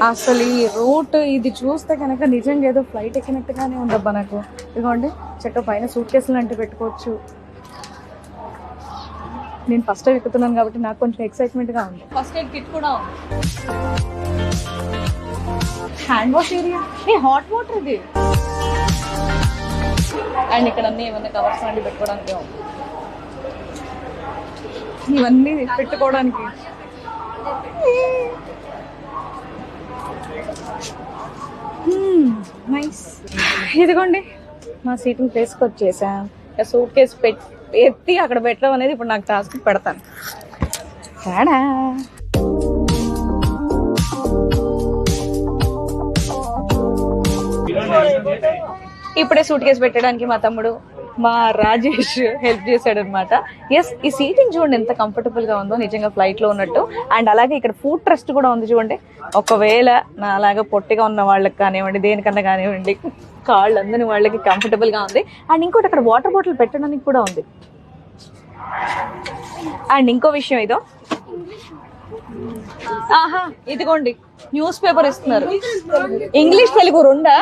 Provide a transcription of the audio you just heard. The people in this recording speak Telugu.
అసలు ఈ రూట్ ఇది చూస్తే కనుక నిజంగా ఏదో ఫ్లైట్ ఎక్కినట్టుగానే ఉందబ్బా నాకు. ఇదిగోండి చక్క పైన సూట్ కేసులు అంటే పెట్టుకోవచ్చు. నేను ఫస్ట్ టైం ఎక్కుతున్నాను కాబట్టి నాకు కొంచెం ఎక్సైట్మెంట్ గా ఉంది. ఫస్ట్ ఎయిడ్ కిట్ కూడా ఉంది. Hand wash area, hot water ఇది. అండ్ ఇక్కడ అన్ని ఏమన్నా కవర్స్ లాంటివి పెట్టుకోవడానికి ఉంది. ఇవన్నీ పెట్టుకోవడానికి నైస్. ఇదిగోండి మా సీటింగ్ ప్లేస్కి వచ్చేసాం. సూట్ కేసు ఎత్తి అక్కడ పెట్టడం అనేది ఇప్పుడు నాకు టాస్క్ పెడతాను. ఇప్పుడే సూట్ కేసు పెట్టడానికి మా తమ్ముడు మా రాజేష్ హెల్ప్ చేశాడు అనమాట. ఎస్, ఈ సీటింగ్ చూడండి ఎంత కంఫర్టబుల్ గా ఉందో, నిజంగా ఫ్లైట్ లో ఉన్నట్టు. అండ్ అలాగే ఇక్కడ ఫుడ్ ట్రస్ట్ కూడా ఉంది చూడండి. ఒకవేళ నా అలాగా పొట్టిగా ఉన్న వాళ్ళకి కానివ్వండి, దేనికన్నా కానివ్వండి, కాళ్ళు అందని వాళ్ళకి కంఫర్టబుల్ గా ఉంది. అండ్ ఇంకోటి అక్కడ వాటర్ బాటిల్ పెట్టడానికి కూడా ఉంది. అండ్ ఇంకో విషయం ఇదో, ఇదిగోండి న్యూస్ పేపర్ ఇస్తున్నారు. ఇంగ్లీష్ తెలుగు రెండా?